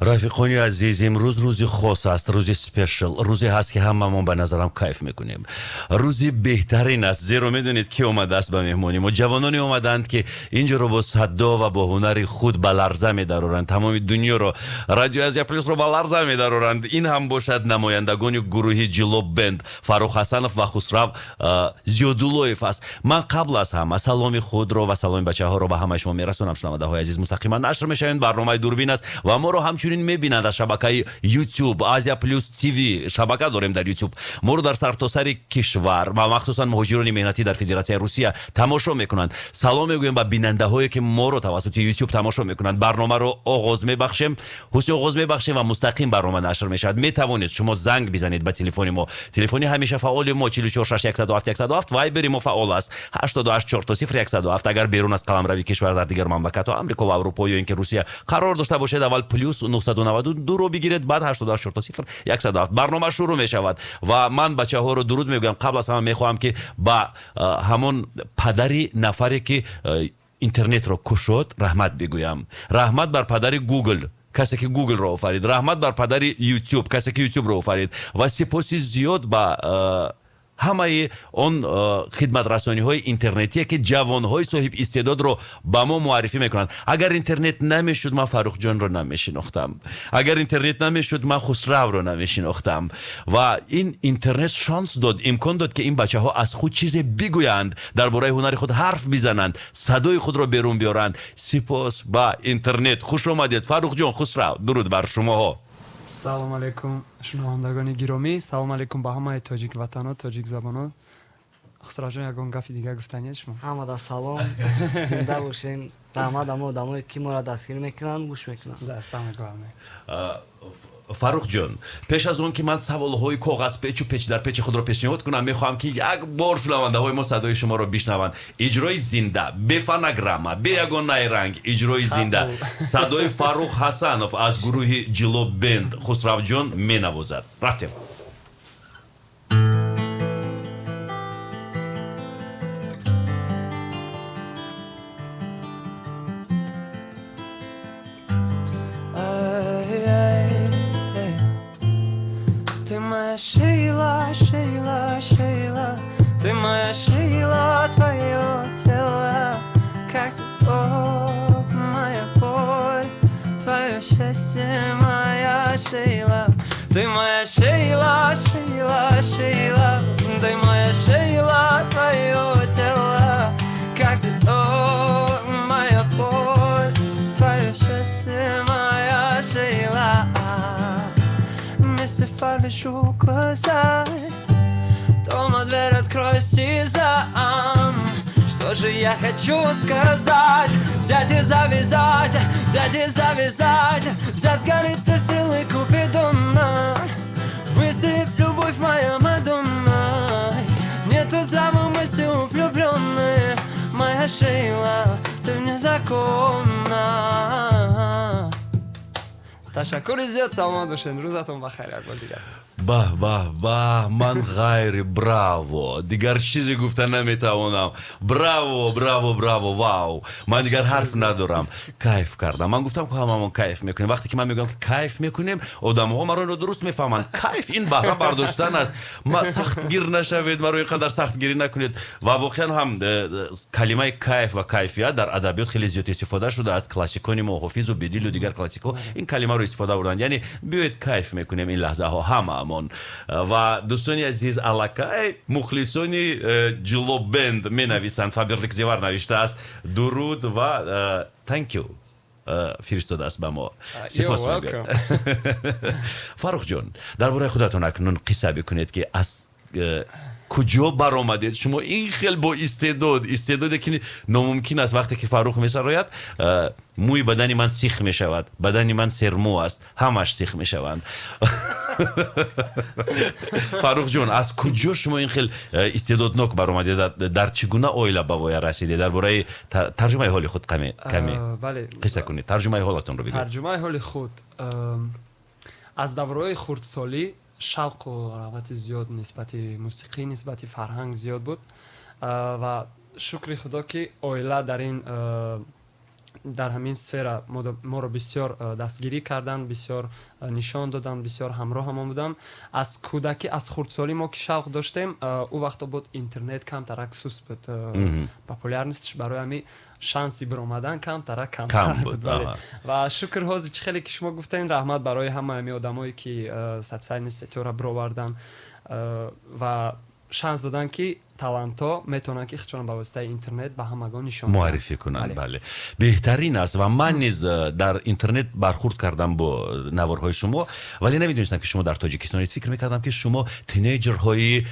رفیقانی عزیز امروز روزی خاص است، روزی سپیشل، روزی هست که هممون به نظرم کیف میکنیم. روزی بهترین است، زیرا میدونید کی اومده است به مهمونی ما. جوانانی اومدند که اینجا رو با صدا و با هنر خود به لرزه میدارند، تمام دنیا رو، رادیو آزیا پلیس رو به لرزه میدارند. این هم باشد نمایندگان گروه جلوب بند فاروق حسنов و خسرو زیادولویف است. من قبل از همه سلام خود رو و سلام بچه ها رو به همه شما میرسونم. شنونده های عزیز مستقیما نشر میشوین، برنامه دوربین است و ما رو همچنین میبینند از شبکه یوتیوب آزیا پلوس تیوی. شبکه داریم در یوتیوب، ما رو در سرتاسر کشور و مخصوصا مهاجران مهنتی در فدراسیون روسیه تماشا میکنند. سلام میگویم به بیننده هایی که ما رو توسط یوتیوب تماشا میکنند. برنامه رو آغاز میبخشیم، حسین آغاز میبخشیم و مستقیم برنامه نشر میشود. میتوانید شما زنگ بزنید به تلفن ما. تلفنی همیشه فعال ما 446 وایبر ما فعال است 8840107. اگر بیرون از قلمروی کشور در دیگر مملکت ها آمریکا و اروپا یا اینکه روسیه قرار داشته باشید، اول پلوس 992 رو بگیرید، بعد 8840107. برنامه شروع می شود و من بچه ها رو درود میگم. قبل از همه میخواهم که با همون پدری نفری که اینترنت رو کشود رحمت بگویم. رحمت بر پدر گوگل، کسی که گوگل رو آفرید. رحمت بر پدر یوتیوب، کسی که یوتیوب رو آفرید. و سپاسی زیاد با همه اون خدمت رسانی های اینترنتی که جوان های صاحب استعداد رو به ما معرفی میکنند. اگر اینترنت نمیشد من فاروق جان رو نمیشناختم، اگر اینترنت نمیشد من خسرو رو نمیشناختم. و این اینترنت شانس داد، امکان داد که این بچه ها از خود چیز بگویند، درباره هنر خود حرف بزنند، صدای خود رو بیرون بیارند. سپاس با اینترنت. خوش آمدید فاروق جان. خسرو درود بر شما ها. سلام علیکم شنوندگان گرامی، سلام علیکم به همه تاجیک وطن‌ها، تاجیک زبان‌ها. خسرو جان یگان گفت دیگه گفتنی شما. همه سلام، زنده باشین. رحمت اما آدمایی که ما را دستگیر میکنن گوش میکنن. دستم میگم. فاروق جان، پیش از اون که من سوالهای کاغذ پیچ و پیچ در پیچ خود را پیشنهاد کنم، میخوام که یک بار شنونده های ما صدای شما را بشنوند. اجرای زنده، به فونوگرام، به یگانه رنگ، اجرای زنده صدای فاروق حسنов از گروه جلوب بند خسرو جان مینوازد. رفتیم. Шейла, Шейла, Шейла, ты моя Шейла, твое тело, как цветок, моя боль, твое счастье, моя Шейла, ты моя Шейла, Шейла, Шейла, ты моя Шейла, твое тело, как цветок, моя боль, твое счастье, моя Шейла. Вешу глаза, дома дверь открой сам. Что же я хочу сказать? Взять и завязать, взять и завязать, взять сгорит ты силы Купидона. Выстрелит любовь моя Мадонна. Нету заму мысли влюбленные. Моя Шейла, ты вне закона. تشکر زیاد. سلامت باشین، روزتون بخیر. یک بار دیگه به به به، من غیر براو، دیگر چیزی گفتن نمیتوانم. براو براو براو، واو. من دیگر حرف ندارم. کیف کردم. من گفتم که هممون کیف میکنیم. وقتی که من میگم که کیف میکنیم، آدم ها مرا رو درست میفهمند. کیف این بهره برداشتن است. ما سخت گیر نشوید، مرا اینقدر سخت گیری نکنید. و واقعا هم کلمه کیف و کیفیت در ادبیات خیلی زیاد استفاده شده. از کلاسیکان ما، حافظ و بدیل و دیگر کلاسیکا این کلمه رو استفاده بردن. یعنی بیاید کیف میکنیم این لحظه ها هممون. و دوستانی عزیز علاقه مخلصانی جلوب بند می نویسند. فابریک زیوار نوشته است درود و تانک یو فرستاده است به ما. سپاس میگویم. فاروق جان، درباره خودتون اکنون قصه بکنید که از کجا برآمدید شما این خیلی با استعدادی که ناممکن است. وقتی که فاروق میسراید موی بدنی من سیخ میشود، بدنی من سرمو است، همش سیخ میشوند. فاروق جان، از کجا شما این خیلی استعدادناک برآمدید؟ در چگونه اویلا به وای رسیدید؟ درباره ترجمه حال خود کمی قصه کنید. ترجمه حالتون رو بگید. ترجمه حال خود از دوره‌های خردسالی شوق و رغبت زیاد نسبت موسیقی، نسبت فرهنگ زیاد بود و شکر خدا که اویلا در این дар ҳамин сфера моро бисёр дастгирӣ кардан, бисёр нишон додан, бисёр ҳамроҳамон буданд. Аз кӯдакӣ, аз хурдсолӣ мо ки шавқ доштем, ӯ вақто буд интернет камтарак сус буд, популяр нестш, барои ҳамин шанси биромадан камтар буд. Ва шукр ҳозир чӣ хеле ки шумо гуфтаин, раҳмат барои ҳамаи ҳамин одамое ки социални сетёра бировардан ва шанс додан ки талантҳо метавонанд ки худшонро ба воситаи интернет ба ҳамагон нишон муаррифӣ кунанд. Бале, беҳтарин аст ва ман низ дар интернет бархурд кардам бо наворҳои шумо, вале намедонистам ки шумо дар тоҷикистонед. фикр мекардам ки шумо тинейҷерҳои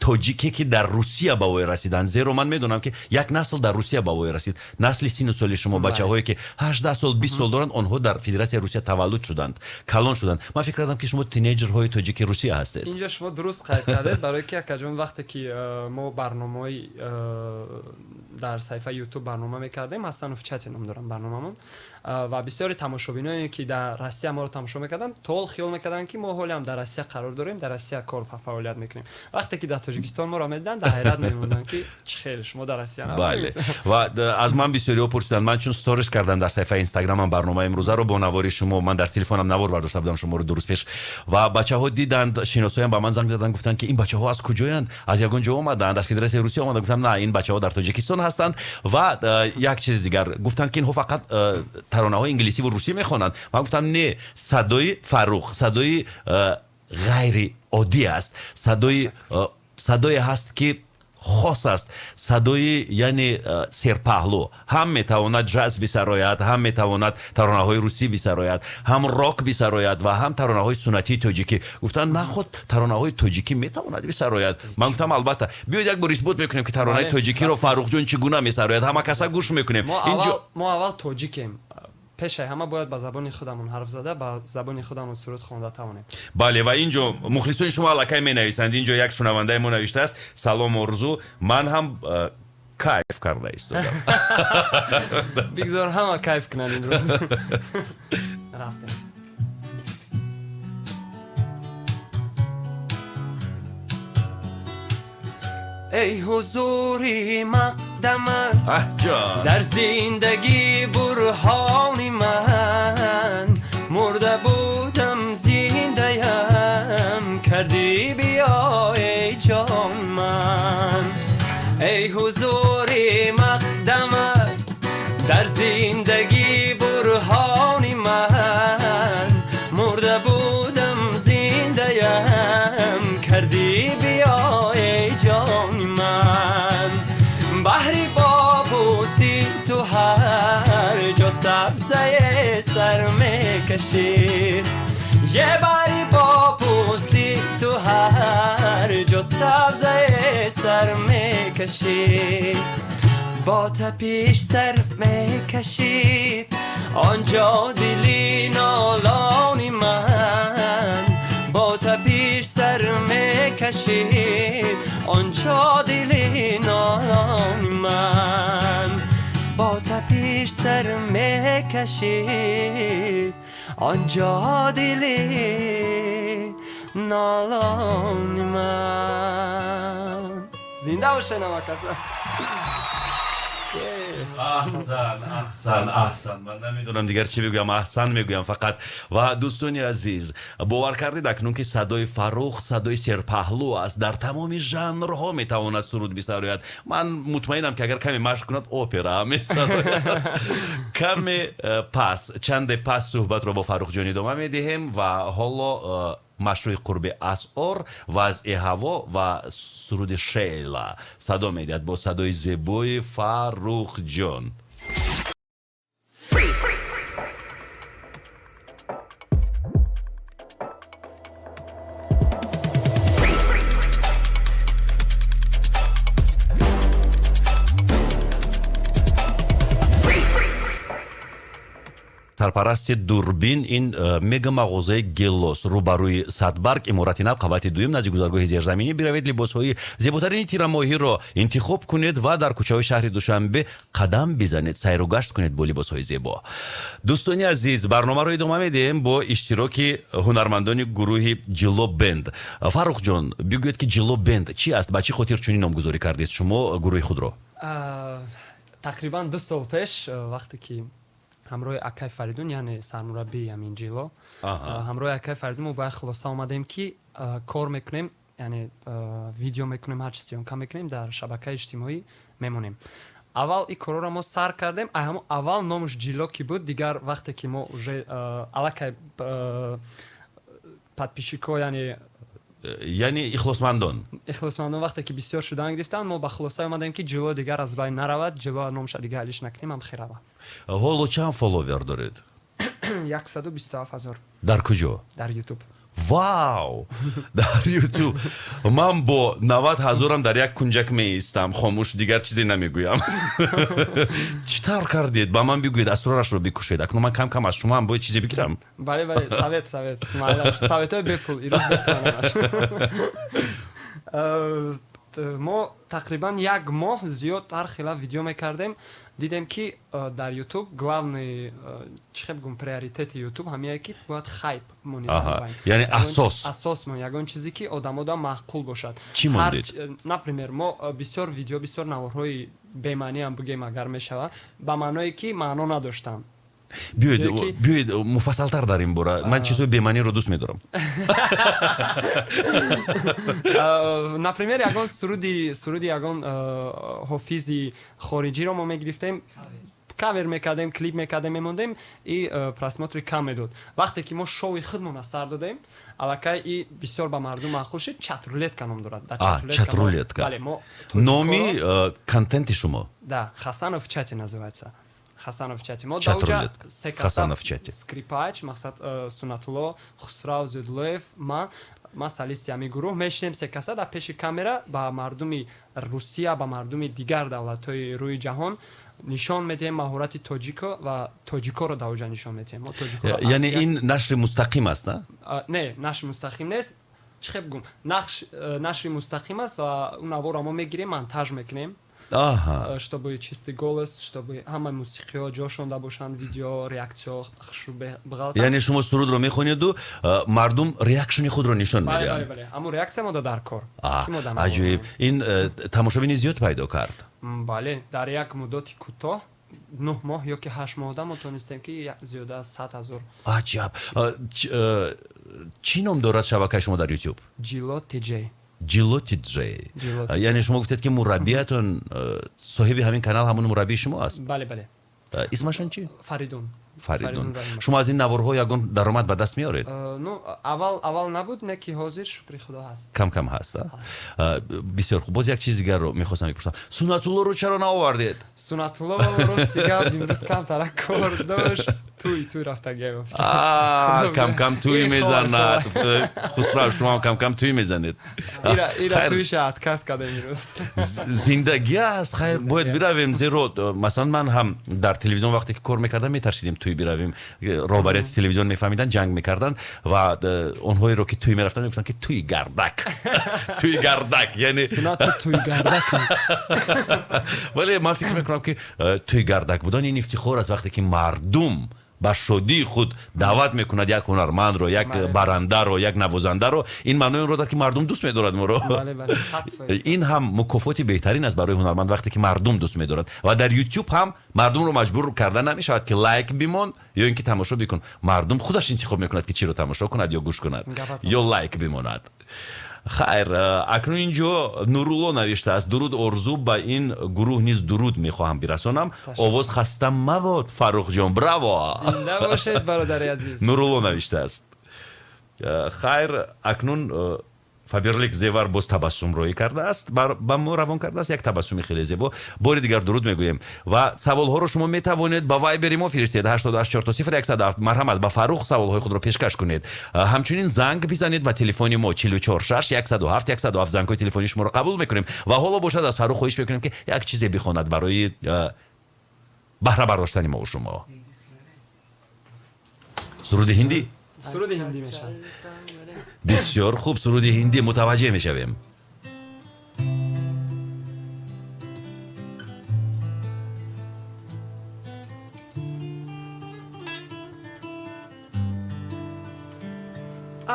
тоҷике ки дар Русия ба вой расиданд, зеро ман медонам ки як насл дар Русия ба вой расид. Насли сину соли шумо, бачаҳое ки 18 сол 20 сол доранд, онҳо дар Федератсияи Русия таваллуд шуданд, калон шуданд. Ман фикр кардам ки шумо тинейҷерҳои тоҷики Русия ҳастед. инҷо шумо дуруст қайд кардед, барои ки якаҷон вақте ки мо барномаҳои дар саҳифаи YouTube барнома мекардем, Ҳасанов чати ном дорам барномамон, ва бисёри тамошобиноне ки дар Россия моро тамошо мекарданд, тол хиёл мекарданд ки мо ҳолиам дар Россия қарор дорем, дар Россия кор фаъолият мекунем. Вақте ки дар Тоҷикистон моро медиданд, дар ҳайрат мемонданд ки чӣ хеле шумо дар Россия бале. ва аз ман бисёриҳо пурсиданд, ман чун сторис кардам дар саҳифаи Инстаграмам барномаи имрӯзаро бо навори шумо, ман дар телефонам навор бардошта будам шуморо 2 рӯз пеш, ва бачаҳо диданд, шиносоям ба ман занг заданд, гуфтанд ки ин бачаҳо аз куҷоянд, аз ягон ҷо омаданд, аз Федератсияи Русия омаданд. гуфтам на, ин бачаҳо дар Тоҷикистон ҳастанд. ва як чиз дигар гуфтанд ки инҳо фақат таронаҳои инглисиву русӣ мехонанд. ман гуфтам не, садои Фаррух садои ғайри оддӣ аст, садое ҳаст ки خاص است. صدای یعنی سرپهلو هم میتواند جاز بسراید، هم میتواند ترانه‌های روسی بسراید، هم راک بسراید و هم ترانه‌های سنتی تاجیکی. گفتن نه خود ترانه‌های تاجیکی میتواند بسراید. من گفتم البته بیاید یک بار اثبات میکنیم که ترانه تاجیکی رو فرخ جون چگونه میسراید. همه کسا گوش میکنیم. ما اول تاجیکیم. پیش همه باید با زبان خودمون حرف زده، با زبان خودمون سرود خوانده توانیم. بله و اینجا مخلصون شما علاقه می نویسند. اینجا یک شنونده ما نوشته است سلام آرزو، من هم کیف کرده ایستادم. بگذار همه کیف کنن این روز. رفتیم. ای حضوری مقدمت در زندگی برهان من، مرده بودم زنده‌ام کردی بیا ای جان من. ای حضوری مقدمت در زندگی برهان من، مرده بودم زنده‌ام کردی بیا ای جان من. بحری بابوسی تو هر جا سبزه سر میکشید، یه باری بابوسی تو هر جا سبزه سر میکشید، با تپیش سر میکشید آنجا دلی نالان من، با تپیش سر میکشید آنجا دلی نالان من، با تپیش سر میکشید آنجا دلی نالان من. زنده باشه نمکسا. احسن من نمیدونم دیگر چی بگویم، احسن میگویم فقط. و دوستانی عزیز باور کردید اکنون که صدای فرخ صدای سرپهلو است، در تمام ژانرها میتواند سرود بسراید. من مطمئنم که اگر کمی مشق کند اپرا میسراید. کمی پس چند پس صحبت رو با فرخ جان ادامه میدهیم و حالا مشروع قرب اسعار، وضع هوا و سرود شیلا صدا میدهد با صدای زیبای فرخ جان. سرپرست دوربین این مگا مغازه گلوس روبروی صدبرگ امارات نو قبات دویم نزدیک گذارگاه زیرزمینی بروید، لباس‌های زیباترین تیرماهی را انتخاب کنید و در کوچه‌های شهر دوشنبه قدم بزنید، سیر و گشت کنید با لباس‌های زیبا. دوستان عزیز برنامه رو ادامه میدیم با اشتراک هنرمندان گروه جلو بند. فرخ جان بگوید که جلو بند چی است؟ با چه خاطر چنین نامگذاری کردید شما گروه خود را؟ тақрибан 2 сол пеш вақте ки ҳамроҳи акай Фаридун яъне сармураббии ҳамин ҷило ҳамроҳи акай Фаридун мо ба хулоса омадем ки кор мекунем яъне видео мекунем ҳар чӣ сиёнка мекунем дар шабакаи иҷтимоӣ мемонем. аввал ин корро мо сар кардем ҳамон аввал номаш ҷило ки буд дигар вақте ки мо уже аллакай подписчико яъне ихлосмандон вақте ки бисёр шудан гирифтанд мо ба хулоса омадем ки ҷило дигар аз байн наравад ҷило номаша дигар ҳалиш накунем ҳам хир рава. ҳоло чанд фоловер доред? 127,000 дар куҷо? дар YouTube. вау дар YouTube ман бо 90,000 дар як кунҷак меистам хомӯш дигар чизе намегӯям. чӣ тавр кардед ба ман бигӯед асрорашро бикушед акнун ман кам кам аз шумо ҳам бояд чизе бигирам. бале совет советҳои бепул ирӯз мо тақрибан як моҳ зиёд ҳар хела видео мекардем. дидем ки дар YouTube главный чӣ хел бигӯм приоритети YouTube ҳамие ки бояд хайп монид яъне асос мон ягон чизе ки одамода маъқул бошад. чӣ мондед? например мо бисёр видео бисёр наворҳои бемаъниам бигӯем агар мешавад ба маъное ки маъно надоштанд. биёед муфассалтар дар ин бора ман чизҳои бемаъниро дӯст медорам. например ягон суруди ягон ҳофизи хориҷиро мо мегирифтем кавер мекардем клип мекардем мемондем и просмотри кам медод. вақте ки мо шоуи худмон аз сар додем аллакай и бисёр ба мардум маъқул шуд. чатрулетка ном дорад. чатрулетка номи контенти шумо? да Хасанов чати называется. Хасанов чати. мо даунҷа се каса скрипач мақсад Сунатулло Хусрав Зудулоев ман солисти ҳамин гурӯҳ мешинем се каса дар пеши камера ба мардуми Русия ба мардуми дигар давлатҳои рӯи ҷаҳон нишон медиҳем маҳорати тоҷико ва тоҷикоро дар оҷа нишон медиҳем. яъне ин нашри мустақим аст? не нашри мустақим нест. чӣ хел бигӯм нашри мустақим аст ва он наворро мо мегирем монтаж мекунем чтобы чистый голос, чтобы ҳама мусиқиҳо ҷошонда бошанд, видео, реаксиё бғалта. яъне шумо сурудро мехонеду мардум реакшни худро нишон медиҳанд? бале ҳамун реаксия мода дар кор. аҷоиб. ин тамошобини зиёд пайдо кард? бале дар як муддати кӯтоҳ 9 моҳ ё ки 8 моҳда мо тонистем ки зиёда аз 100,000. аҷаб. чӣ ном дорад шабакаи шумо дар YouTube? ҷило TJ. ҷило TJ. яъне шумо гуфтед ки мураббиятон соҳиби ҳамин канал ҳамун мураббии шумо аст? бале исмашон чӣ? Фаридун. шумо аз ин наворҳо ягон даромад ба даст меоред? аввал набуд не ки ҳозир шукри худо ҳаст. кам ҳаст. бисёр хуб. боз як чизи дигарро мехостам бипурсам. Сунатуллоро чаро наовардед? Сунатулло рости гап имрӯз камтарак кор дошт. туй рафта гем. кам туй мезанад. Хусрав шумо кам туй мезанед. ира туйша отказ кардем имрӯз. зиндагӣ аст. хайр бояд биравем зеро масалан ман ҳам дар телевизион вақте ки кор мекардам метарсидем туй биравем. роҳбарияти телевизион мефаҳмиданд ҷанг мекарданд ва онҳоеро ки туй мерафтанд мегуфтанд ки туи гардак. туи гардак яъне сунату туи гардак. вале ман фикр мекунам ки туи гардак будан ин ифтихор аст вақте ки мардум ба шодии худ даъват мекунад як ҳунармандро як барандаро як навозандаро. ин маънои онро дорад ки мардум дӯст медорад моро. ин ҳам мукофоти беҳтарин аст барои ҳунарманд вақте ки мардум дӯст медорад. ва дар YouTube ҳам мардумро маҷбур карда намешавад ки лайк бимон ё ин ки тамошо бикун. мардум худаш интихоб мекунад ки чиро тамошо кунад ё гӯш кунад ё лайк бимонад. хайр акнун инҷо Нурулло навиштааст. дуруд орзу ба ин гурӯҳ низ дуруд мехоҳам бирасонам. овоз хаста мабод Фаррухҷон. браво. зинда бошед бародари азиз. Нурулло навиштааст. хайр акнун Фаберлик Зевар боз табассумроӣ кардааст. ба мо равон кардааст як табассуми хеле зебо. бори дигар дуруд мегӯем ва саволҳоро шумо метавонед ба вайбери мо фиристед 8840107. марҳамат ба Фаррух саволҳои худро пешкаш кунед. ҳамчунин занг бизанед ба телефони мо 446107107 зангҳои телефони шуморо қабул мекунем ва ҳоло бошад аз Фаррух хоҳиш мекунем ки як чизе бихонад барои баҳра бардоштани мо шумо. суруди ҳиндӣ? суруди ҳиндӣ мешавад. бисёр хуб. суруди ҳиндӣ мутаваҷҷеҳ мешавем.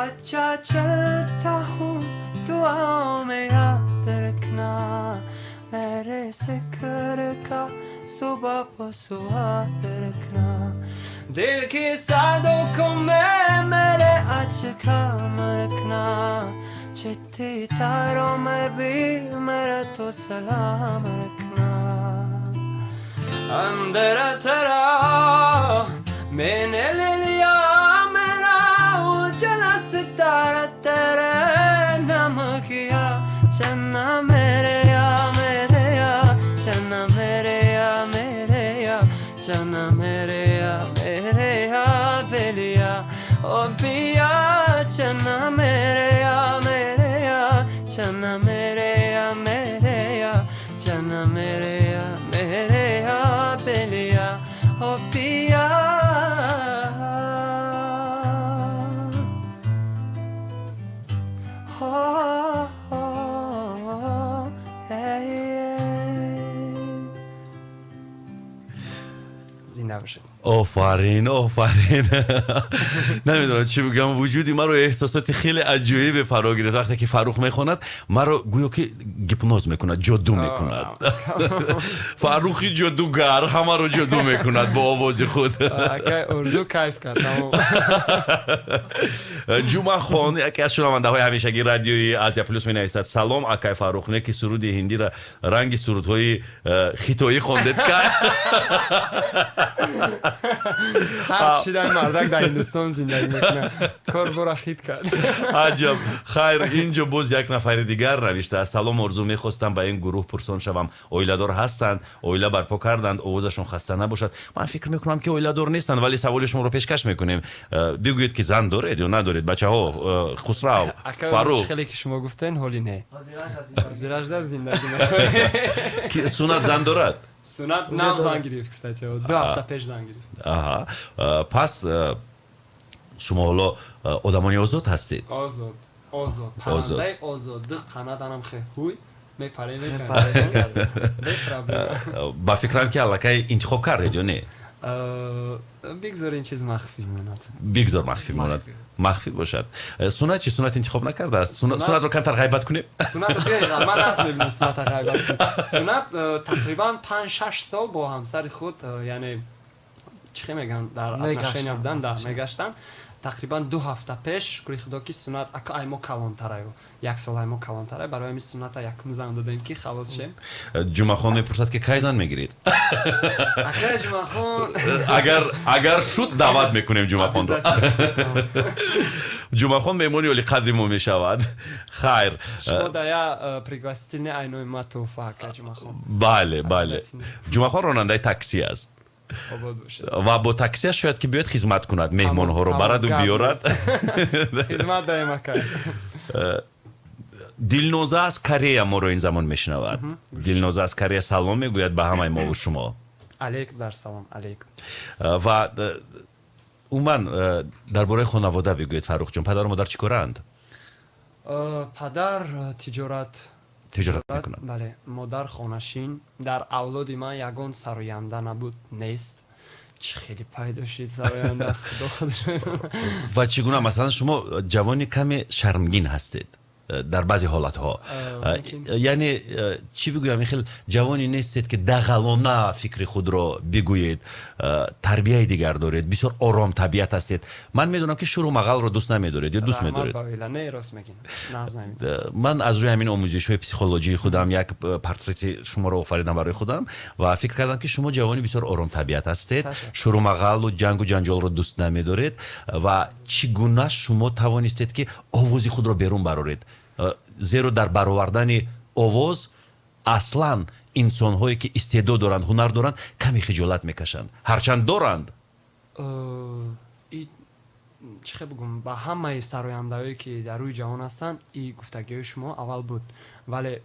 अच्छा चलता हूँ दुआओं में याद रखना मेरे ज़िक्र का صبح پاسوها برکنا دل کی صدو کمه مره اچکا مرکنا چتی تارو مبی مره تو سلام رکنا اندر ترا من الیا مرا جلس تار تر نمکیا چنا میرے یا میرے یا چنا میرے یا میرے یا چنا میرے یا میرے یا بلیا او بیا چنا میرے یا میرے یا چنا میرے یا میرے یا چنا میرے یا میرے یا بلیا او بیا زنده باشید. آفرین نمیدونم چی بگم وجودی ما رو احساساتی خیلی عجیبی فرا گرفت وقتی که فروخ میخوند ما رو گویا که گیپنوز میکند جادو میکند فروخی جادوگر همه رو جادو میکند با آواز خود ارزو کیف کرد جمعه خان یکی از شنونده های همیشگی رادیوی آسیا پلوس می نویسد سلام آقای فروخ نه که سرود هندی را رنگ سرودهای خیتایی خواندید کرد هر چی در مردک در هندوستان زندگی میکنه کار برا خیت کرد عجب خیر اینجا باز یک نفر دیگر نوشته سلام آرزو میخواستم به این گروه پرسان شوم اویلادار هستند اویلا برپا کردند آوازشون خسته نباشد من فکر میکنم که اویلادار نیستند ولی سوال شما رو پیشکش میکنیم بگویید که زن دارید یا ندارید بچه ها خسرو فروخ خیلی که شما گفتین حالی نه زیراج در زندگی میکنه سنت زن دارد سنت نو زن گرفت کستاتی 2 هفته پیش زن گرفت پس شما حالا آدمانی آزاد هستید آزاد پرنده آزاد قناتم خیلی هوی میپره با فکرم که علاقه انتخاب کردید یا نه بگذار این چیز مخفی ماند بگذار مخفی ماند مخفی باشد سنت چی سنت انتخاب نکرده است سنت رو کمتر غیبت کنیم سنت بیایید من راست میبینم سنت غیبت کنیم سنت تقریبا 5-6 سال با همسر خود یعنی چی میگن در отношения بودن در میگشتن تقریبا 2 هفته پیش گوی خدا که سنت اکا ایمو کلانتره و 1 سال ایمو کلانتره برای این سنت یکم زن دادیم که خلاص شیم جمعه خان میپرسد که کی زن میگیرید اکا جمعه خان اگر شد دعوت میکنیم جمعه خان رو جمعه خان میمونی ولی قدری ما میشود خیر شما دایا пригласительный айной матофа اکا جمعه خان بله جمعه خان راننده تاکسی است و با تاکسی شاید که بیاید خدمت کند مهمان ها رو برد و بیارد خدمت دایم اکا دلنوزه از کره ما رو این زمان میشنود دلنوزه از کره سلام میگوید به همه ما و شما علیک در سلام علیک و اومن درباره خانواده بگوید فروخ جون پدر و مادر چیکارند پدر تجارت میکنند بله مادر خانشین در اولاد من یگان سراینده نبود نیست چه خیلی پیدا شد سراینده خدا و چگونه مثلا شما جوانی کمی شرمگین هستید در بعضی حالت ها یعنی چی بگویم خیلی جوانی نیستید که دغلانه فکر خود را بگویید تربیه دیگر دارید بسیار آرام طبیعت هستید من میدونم که شروع مغل رو دوست نمیدارید یا دوست میدارید نه راست میگین من از روی همین آموزش های پسیکولوژی خودم یک پورتریت شما رو آفریدم برای خودم و فکر کردم که شما جوانی بسیار آرام طبیعت هستید شروع مغل و جنگ و جنجال رو دوست نمیدارید و چگونه شما توانستید که آوازی خود را بیرون برارید زیرا در برآوردن آواز اصلا انسان هایی که استعداد دارند هنر دارند کمی خجالت میکشند هرچند دارند چه بگم با همه سراینده‌هایی که در روی جهان هستند این گفتگوی شما اول بود ولی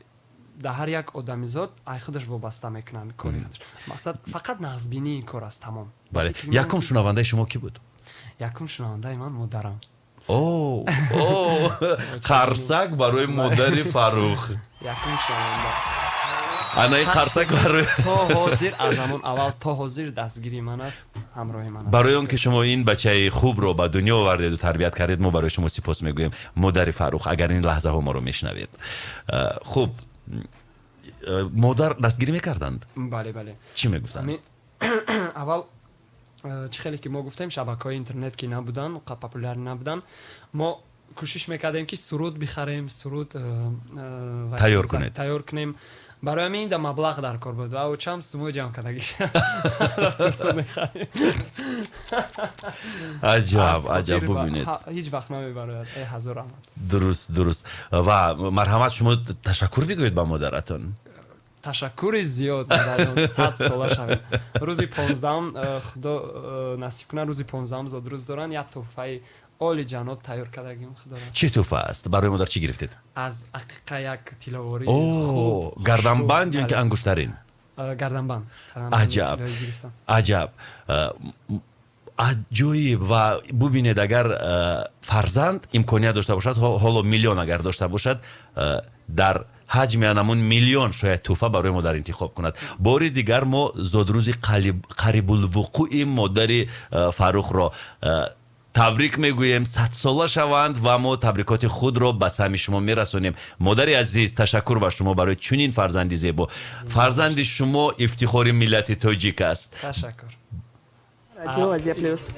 در هر یک آدمیزاد ای خودش وابسته میکنه کاری خودش مثلا فقط نغزبینی کار است تمام بله یکم شنونده شما کی بود یکم شنونده من مادرم اوه قرصک برای مادر فروخ یکم شنونده انا قرصک برای تا حاضر از همون اول تا حاضر دستگیری من است همراه من است برای اون که شما این بچه خوب رو به دنیا آوردید و تربیت کردید ما برای شما سپاس میگوییم مادر فروخ اگر این لحظه ها ما رو میشنوید خوب مادر دستگیری میکردند؟ بله بله. چی میگفتند؟ اول چه خیلی که ما گفتیم شبکه‌های اینترنت که نبودن پاپولار نبودن ما کوشش میکردیم که سرود بخریم سرود تیار کنیم برای همین در مبلغ در کار بود و چم سمو جمع کردگیش عجب ببینید هیچ وقت نمیبرد ای حضور احمد. درست و مرحمت شما تشکر بگویید با مادرتون. تشکر زیاد مادرم 100 ساله شوید روزی 15 خدا نصیب کنه روزی 15 زاد روز دارن یک تحفه عالی جناب تیار کردگیم خدا چه تحفه است برای مادر چی گرفتید؟ از عقیقه یک تیلاوری خوب گردنبند یا که انگشترین؟ گردنبند عجب عجیب و ببینید اگر فرزند امکانیت داشته باشد حالا میلیون اگر داشته باشد در حجم انمون میلیون شاید توفه برای مادر انتخاب کند. باری دیگر ما زادروز قریب الوقوع مادر فاروق را تبریک میگوییم 100 ساله شوند و ما تبریکات خود را به سهم شما میرسونیم. مادر عزیز تشکر به شما برای چنین فرزندی زیبا. فرزند شما افتخار ملت تاجیک است. تشکر. رادیو Азия Плюс.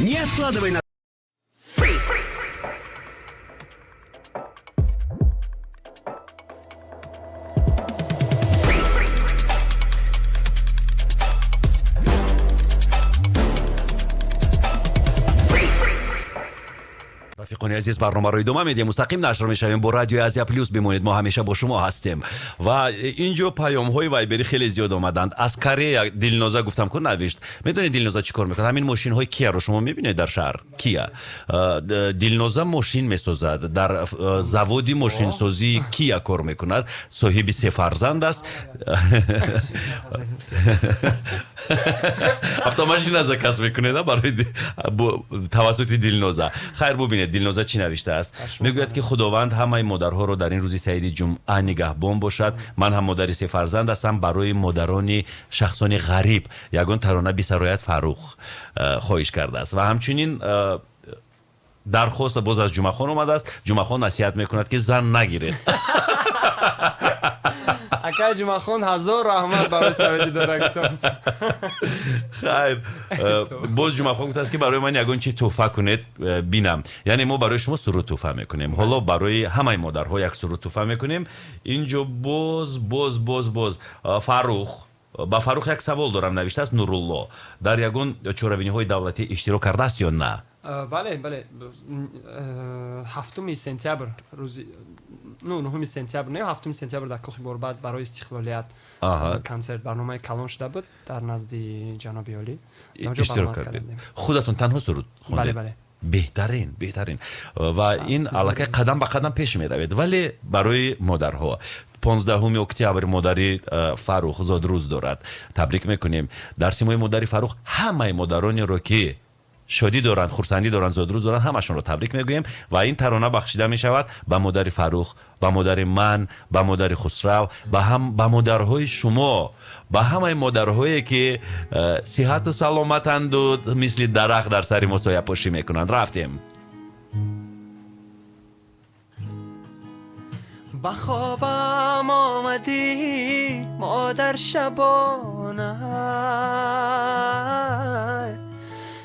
Не откладывай на... رفیقان عزیز برنامه رو ادامه میدیم مستقیم نشر میشویم با رادیو آزیا پلوس بمونید ما همیشه با شما هستیم و اینجا پیام های وایبری خیلی زیاد آمدند از کره دلنوزا گفتم که نوشت میدونید دلنوزا چیکار میکنه همین ماشین های کیا رو شما میبینید در شهر کیا دلنوزا ماشین میسازد در زوادی ماشین سازی کیا کار میکند صاحب 3 فرزند است автомашин از کسب میکنه برای توسط دلنوزا خیر ببینید دلنوزا چی نوشته است میگوید که خداوند همه مادرها رو در این روز سعید جمعه نگهبان باشد من هم مادر 3 فرزند هستم برای مادران شخصان غریب یگان ترانه بی سرایت فاروق خواهش کرده است و همچنین درخواست باز از جمعه خان اومده است جمعه خان نصیحت میکند که زن نگیرید اکا جمعه خان 1000 رحمت برای سویدی درکتان خیر باز جمعه خان گفته است که برای من یگان چی تحفه کنید بینم یعنی ما برای شما سرود تحفه میکنیم حالا برای همه مادرها یک سرود تحفه میکنیم اینجا باز فاروق با فاروق یک سوال دارم نوشته است نورالله در یگان چهاربینی های دولتی اشتراک کرده است یا نه بله 7 سپتامبر روز 9 سپتامبر نه 7 سپتامبر در کوخ بورباد برای استقلالیت کنسرت برنامه کلان شده بود در نزد جناب عالی اشتراک کردید خودتون تنها سرود خوندید بله بهترین و این علاقه قدم به قدم پیش می روید ولی برای مادرها 15 اکتبر مادری فاروق زاد روز دارد تبریک میکنیم در سیمای مادری فاروق همه مادرانی رو که شادی دارند خرسندی دارند زادروز دارند همشون رو تبریک میگوییم و این ترانه بخشیده می شود به مادر فاروق به مادر من به مادر خسرو به مادرهای شما به همه مادرهایی که صحت و سلامتند و مثل درخت در سر ما سایه پوشی میکنند رفتیم به خوابم آمدی مادر شبانه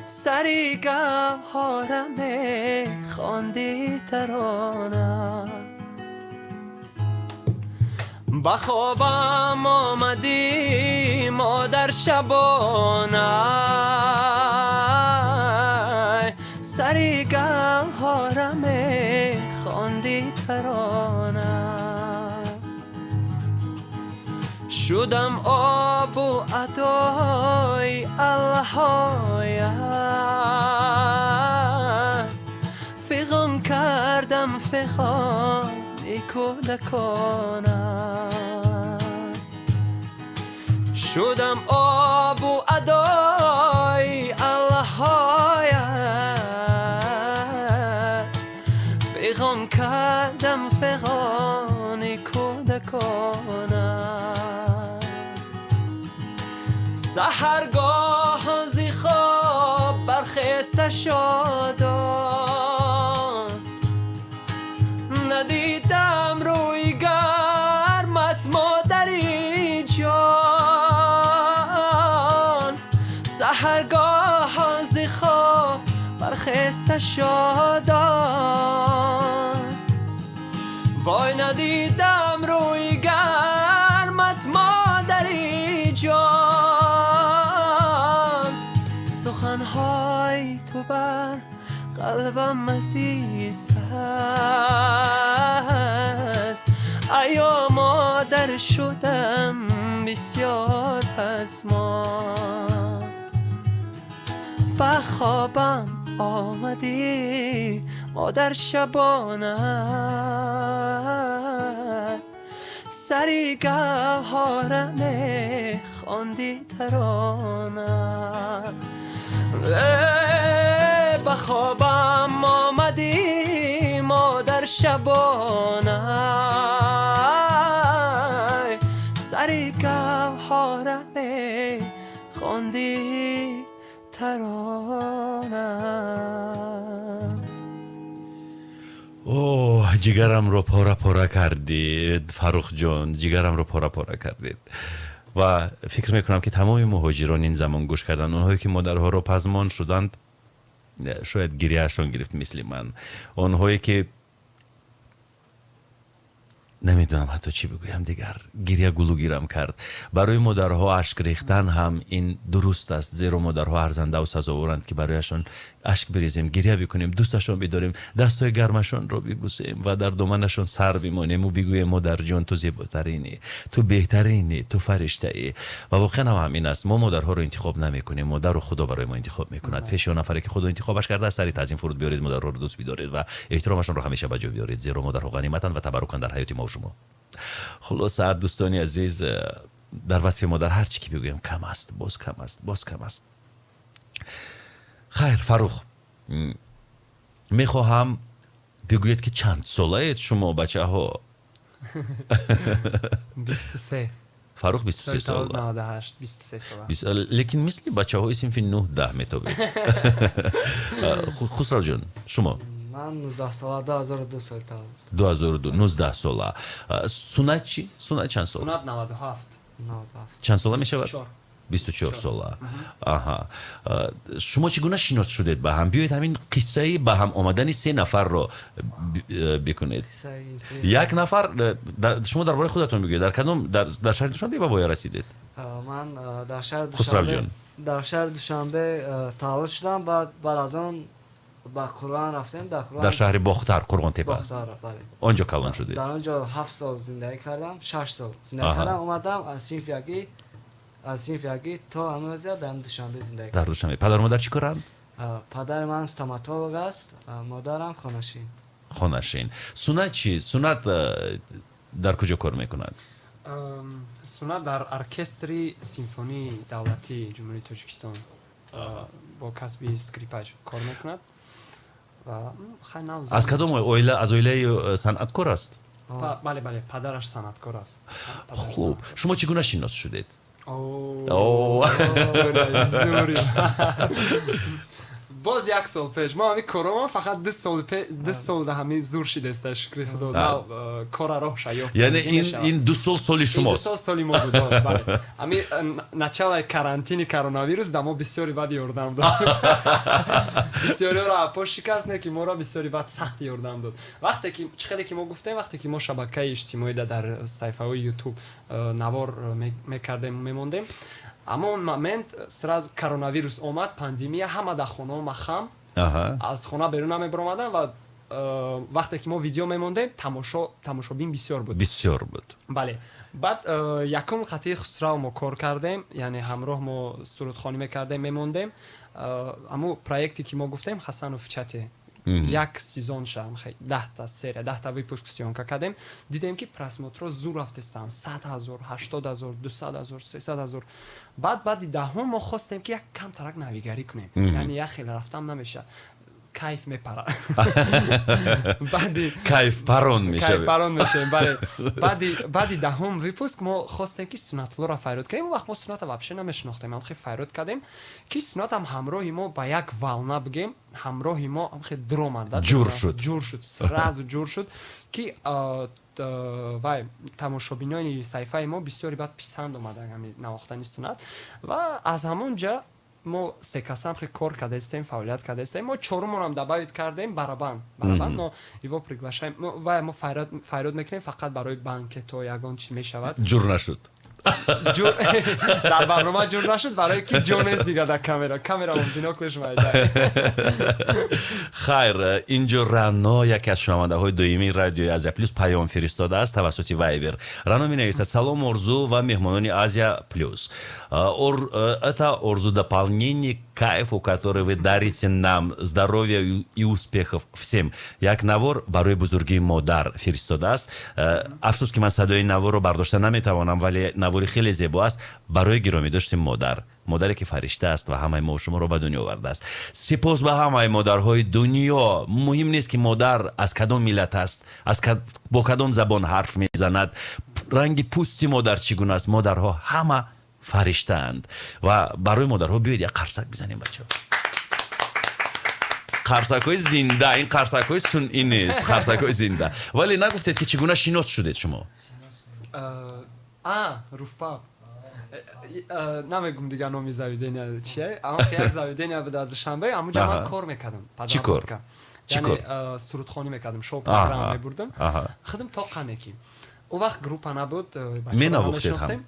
سری گوهارم خواندی ترانه به خوابم آمدی مادر شبانه سری گوهارم خواندی ترانه شدم آب و عطای الهایت فغان کردم فغان کودکانه شدم آب و عطای الهایت فغان کردم فغان کودکانه سحرگاه زی خواب برخسته شدم ندید سحرگاه ها ز خواب برخسته شدم وای ندیدم روی گرمت مادری جان سخنهای تو بر قلبم عزیز است ایا مادر شدم بسیار از ما به خوابم آمدی مادر شبانه سری گوهرم خواندی ترانه به خوابم آمدی مادر شبانه سری گوهرم خواندی ترانه اوه جگرم رو پاره کردید فروخ جان جگرم رو پاره کردید و فکر میکنم که تمام مهاجران این زمان گوش کردن اونهایی که مادرها رو پزمان شدند شاید گریهشون گرفت مثل من اونهایی که نمیدونم حتی چی بگویم دیگر گریه گلوگیرم کرد برای مادرها اشک ریختن هم این درست است زیرا مادرها ارزنده و سزاوارند که برایشان اشک بریزیم گریه بکنیم دوستشان بداریم دستای گرمشان رو ببوسیم و در دامنشان سر بمانیم و بگوییم مادر جان تو زیباترینی تو بهترینی تو فرشته ای و واقعا هم همین است ما مادرها رو انتخاب نمیکنیم مادر رو خدا برای ما انتخاب میکند پیش اون نفری که خدا انتخابش کرده سری تعظیم فرود بیارید مادرها رو دوست بدارید و احترامشون رو همیشه به جا بیارید زیرا مادرها غنیمتند و تبرکند در حیات ما و شما خلاصه دوستانی عزیز در وصف مادر هر چی که بگویم کم است باز کم است خیر فروخ میخواهم بگوید که چند ساله اید شما بچه ها 23 فروخ 23 سال ساله 98 23 ساله لیکن مثل بچه های صنف 9-10 میتابید خسرو جان شما من 19 ساله 2002 سال تا 2002 19 ساله سنت چی؟ سنت چند سال؟ سنت 97 چند ساله می شود؟ 24 24 ساله آها شما چگونه شناس شدید به هم بیایید همین قصه به هم آمدن 3 نفر رو بکنید یک نفر شما درباره خودتون بگید در کدام در شهر دوشنبه به بایا رسیدید من در شهر خسرو دوشنبه جان در شهر دوشنبه تولد شدم بعد از اون با قرآن رفتیم در شهر باختر قرغان تپه باختر بله آنجا کلان شدید در اونجا 7 سال زندگی کردم 6 سال زندگی کردم اومدم از صنف یکی تا امروز در دوشنبه زندگی در دوشنبه پدر و مادر چی کارند پدر من استوماتولوگ است مادرم خانشین سنت چی سنت در کجا کار میکند سنت در ارکستری سیمفونی دولتی جمهوری تاجیکستان با کسب اسکریپاژ کار میکند و خیلی نو از کدام اویله از اویله صنعتکار است بله پدرش صنعتکار است خوب شما چگونه شناس شدید اوه زوری باز 1 سال پیش ما همین کرونا فقط 2 سال ده همین زور شده است شکر خدا کار راه شیافت یعنی این 2 سال سالی شماست 2 سال سالی ما بود بله همین نچال کرانتینی کرونا ویروس دما بسیاری بعد یاردم داد بسیاری را پاش شکست نه که ما را بسیاری بعد سخت یاردم داد وقتی که خیلی که ما گفتیم وقتی که ما شبکه اجتماعی در صفحه های یوتیوب نوار میکردیم میموندیم اما اون مومنت سراز کرونا ویروس اومد پاندемia همه در خونه ما خم از خونه بیرون نمیبرامدن و وقتی که ما ویدیو میموندیم تماشابین بسیار بود بله بعد یکم قطعه خسرو ما کار کردیم یعنی همراه ما سرودخوانی میکردیم میموندیم اما پروژکتی که ما گفتیم حسن و فچتی یک سیزن شام خیلی 10 تا سری 10 تا ویپوسکسیون کردیم دیدیم که پرسموترو زور رفتستان 100,000 80,000 200,000 300,000 بعد دهم ما خواستیم که یک کم ترک نویگری کنیم یعنی یک خیلی رفتم نمیشه کیف میپره بعدی کیف پرون میشه بله بعدی دهم ویپوسک ما خواستیم که سنتلو را فایرود کنیم وقت ما سنت وابشه نمیشناختیم هم خیلی فایرود کردیم که سنت هم همراهی ما با یک والنا بگیم همراهی ما هم خیلی درآمد جور شد سراز جور شد که وای تماشابینان صفحه ما بسیاری بعد پسند اومدن همین نواختن سنت و از همونجا мо секасам хе кор кардастем фаъолият кардастем мо чорумонам дабавид кардем барабан но его приглашаем ва мо файрод мекунем фақат барои банкето ягон чи мешавад ҷур нашуд дар барнома ҷур нашуд барое ки ҷонест дига дар камерамо биноклеш майда хайр инҷо раъно яке аз шунавандаҳои доимии радиои азия плюс паём фиристодааст тавассути вайбер. Раъно менависад: салом Орзу ва меҳмонони азия плюс. Это Орзу дополнение кайфу, который вы дарите нам, здоровья и успехов всем. Як навор барои бузургии модар фиристодааст. Афсус ки ман садои наворро бардошта наметавонам, вале навори хеле зебо аст барои гиромидошти модар. модаре ки фаришта аст ва ҳамаи мо шуморо ба дунё овардааст. Сипос ба ҳамаи модарҳои дунё. Муҳим нест ки модар аз кадом миллат аст, бо кадом забон ҳарф мезанад, ранги пӯсти модар чӣ гуна аст. Модарҳо ҳама фариштаанд ва барои модарҳо биёед як қарсак бизанем бачаҳо. қарсакҳои зинда, ин қарсакҳои сунъӣ нест, қарсакҳои зинда. Вале нагуфтед ки чӣ гуна шинос шудед шумо? руфпаб намегум дига номи заведения чие, як заведения дар Душанбе, амуҷа ман кор мекардам. Чӣ кор? Яъне сурудхонӣ мекардам, шоу програм мебурдам. Худам то қане ки он вақт группа набуд, менавохтед ҳам?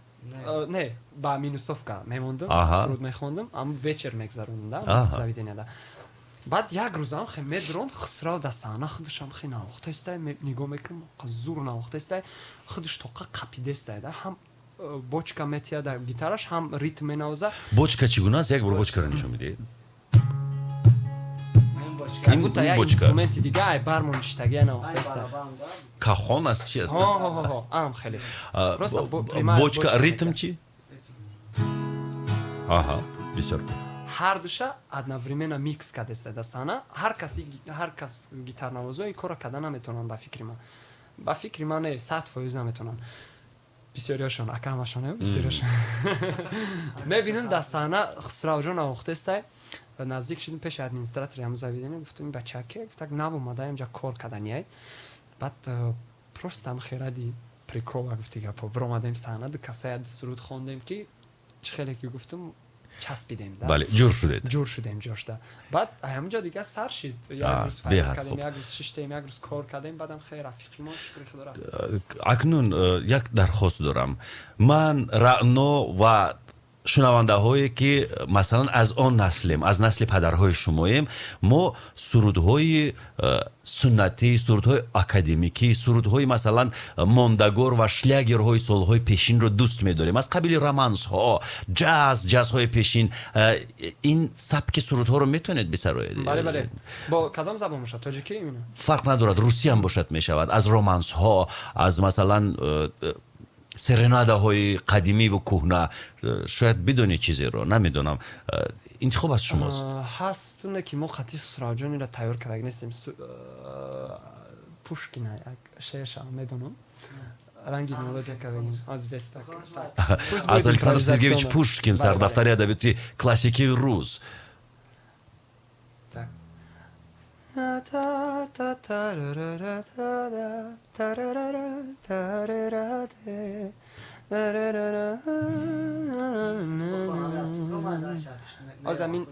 не, ба минусовка мемондам, суруд мехондам, ам вечер мегзарондам заведенияда. баъд як рӯзам хе медрон хусрав да саҳна худашам хе навохта истай нигоҳ мекунам зур навохта истай худаш тоқа қапида истай да ҳам бочка метия да гитараш ҳам ритм менавоза. Бочка чӣ гуна аст? Як бор бочкаро нишон бидед. Ин бута як инструменти дига ай бармоништагия навохта истай. Кахон аст чи аст? Ам хеле. Бочка ритм чӣ? Аҳа, бисёр. ҳар душа одновременно микс кардеста да саҳна. ҳар кас гитарнавозо ин кора карда наметавонанд ба фикри ман не 100% наметавонанд. бисёриашон акаҳамашон бисёриашон мебинем да саҳна хусравҷон навохта истай. наздик шудем пеши администратори ҳамн заведения, гуфтам бачаке гуфтак нав омада инҷа кор карданияй. баъд просто ҳам херади прикола гуфти гапо биромадем саҳна ду касая суруд хондем ки чӣ хеле ки гуфтам часпидем да. Бале, ҷур шудед. ҷур шудем ҷур шуда. баъд ҳамҷо дига сар шид. Як рӯз файр кардем, як рӯз шиштем, як рӯз кор кардем, баъдам хей рафиқи мо шукри худо рафт. Акнун як дархост дорам. Ман Раъно ва шунавандаҳое ки масалан аз он наслем, аз насли падарҳои шумоем, мо сурудҳои суннатӣ, сурудҳои академикӣ, сурудҳои масалан мондагор ва шлягерҳои солҳои пешинро дӯст медорем. Аз қабили романсҳо, ҷазҳои пешин, ин сабки сурудҳоро метавонед бисароед? бале. бо кадом забон бошад? тоҷикӣ имина? фарқ надорад, русӣ ҳам бошад мешавад. Аз романсҳо, аз масалан серенадаҳои қадимиву кӯҳна, шояд бидонед чизеро, намедонам. интихоб аз шумост. ҳаст не ки мо қатъи хусравҷонеро тайёр карда нестем. Пушкина як шеърша медонам. ранги мелодия кардем аз вестак. аз Александр Сергеевич Пушкин, сардафтари адабиёти классикии рус. Азамин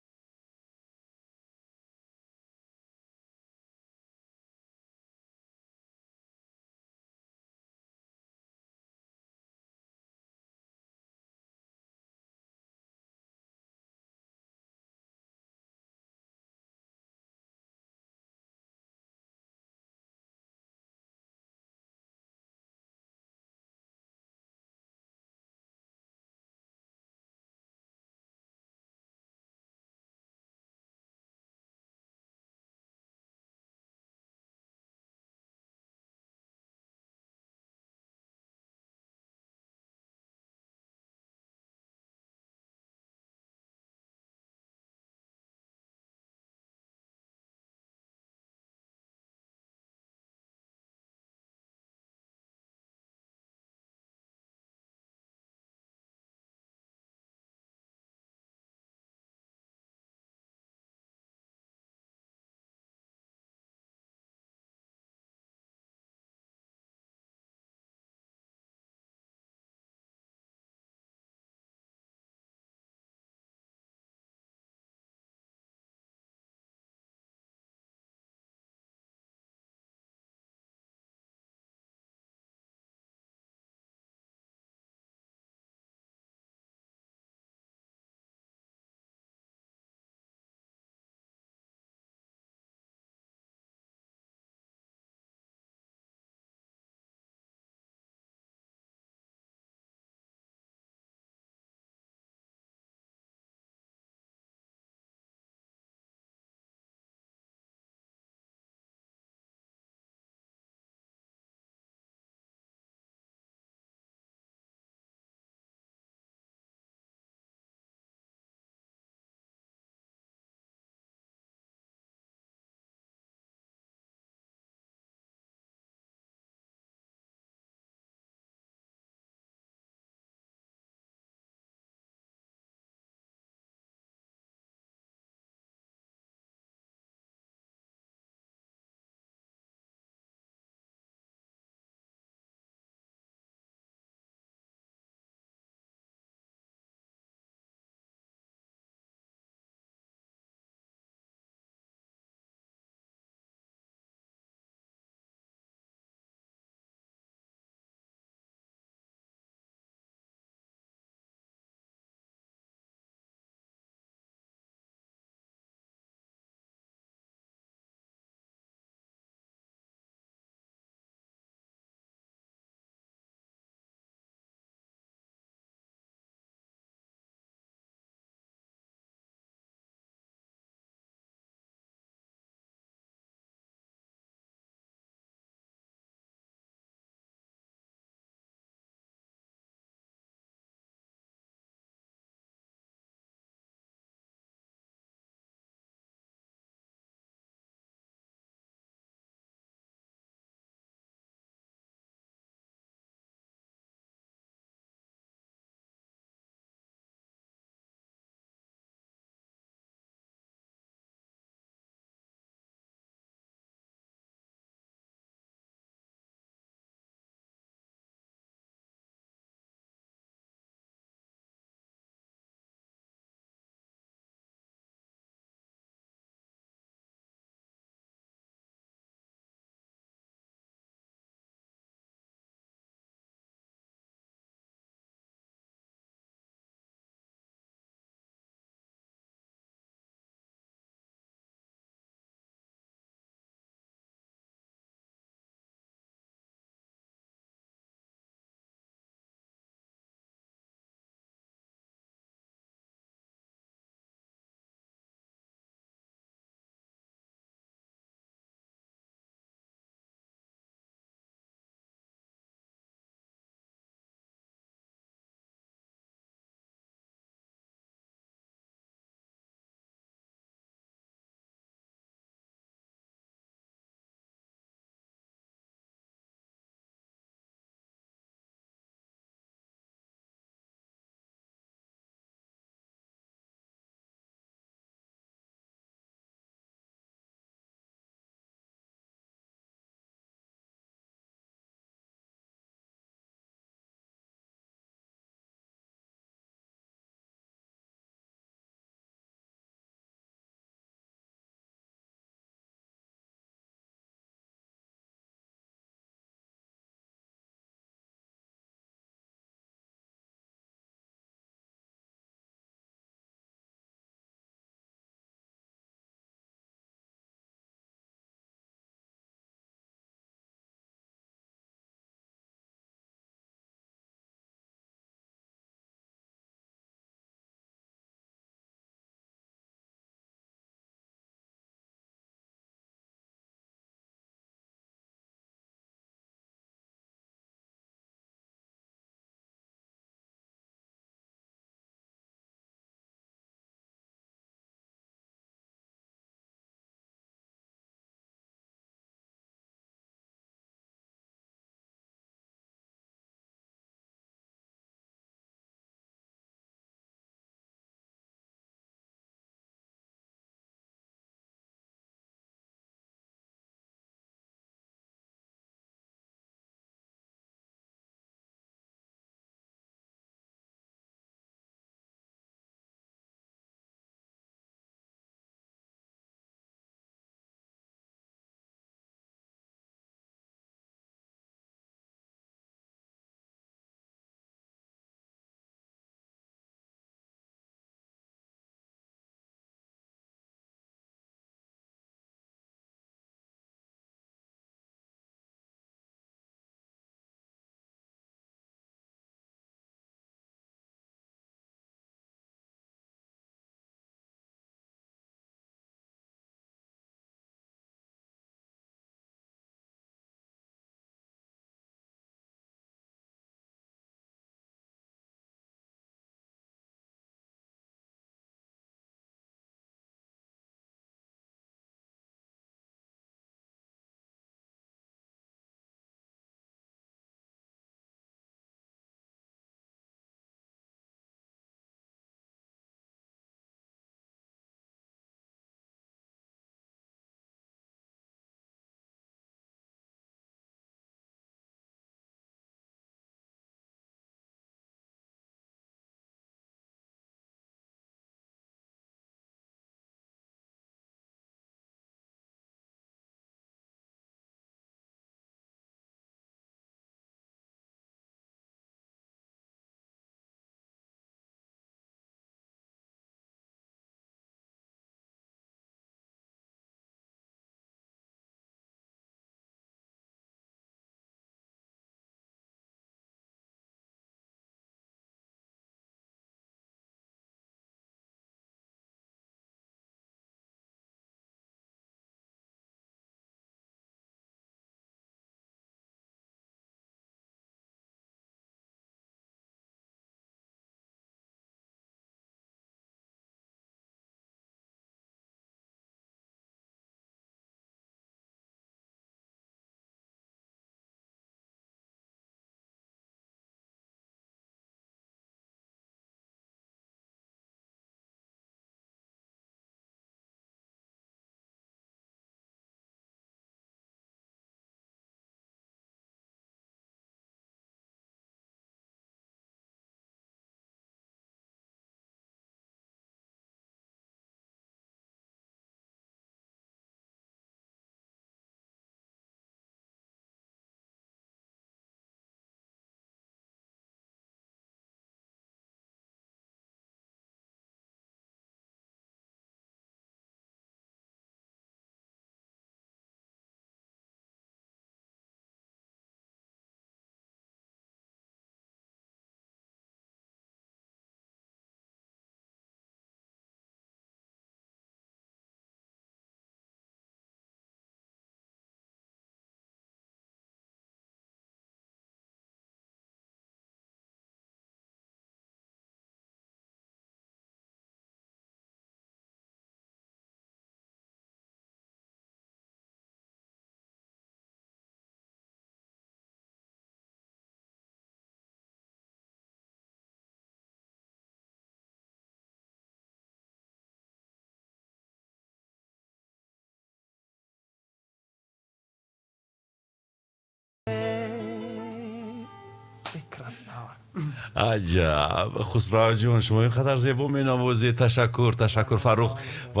عجب خسرو جون شما اینقدر زیبا مینوازید تشکر فرخ و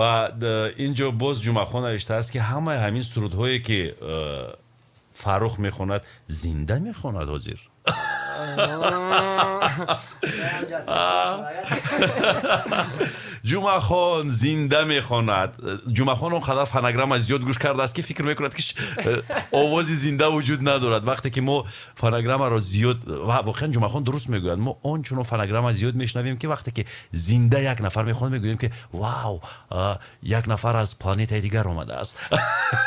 اینجا باز جمعه خان نوشته است که همین سرودهایی که فرخ میخوند زنده میخوند حاضر جمعه خان زنده میخواند جمعه خان اونقدر فنگرام از زیاد گوش کرده است که فکر میکند که آوازی زنده وجود ندارد وقتی که ما فنگرام را زیاد واقعا جمعه خان درست میگوید ما آنچنان فنگرام از زیاد میشنویم که وقتی که زنده یک نفر میخواند میگوییم که واو یک نفر از پلنت دیگر آمده است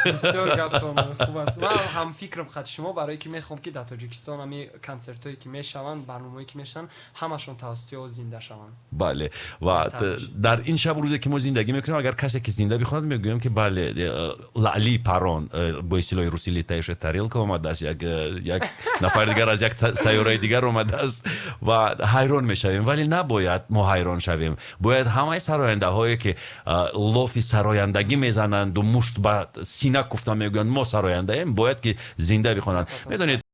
بسیار گفتان خوب است من هم فکرم خاطر شما برای که میخوام که در تاجیکستان همین کنسرت هایی که میشوند برنامه‌ای که میشن همشون توسط او زنده شوند بله و در این شب روزی که ما زندگی میکنیم اگر کسی که زنده بخواند میگویم که بله لالی پارون با اصطلاح روسی لیتایش تاریلکا اومده است یک نفر دیگر از یک سیاره دیگر اومده است و حیران میشویم ولی نباید ما حیران شویم باید همه سراینده هایی که لافی سرایندگی میزنند و مشت به سینه کوفته میگویند ما سراینده ایم باید که زنده بخوانند میدونید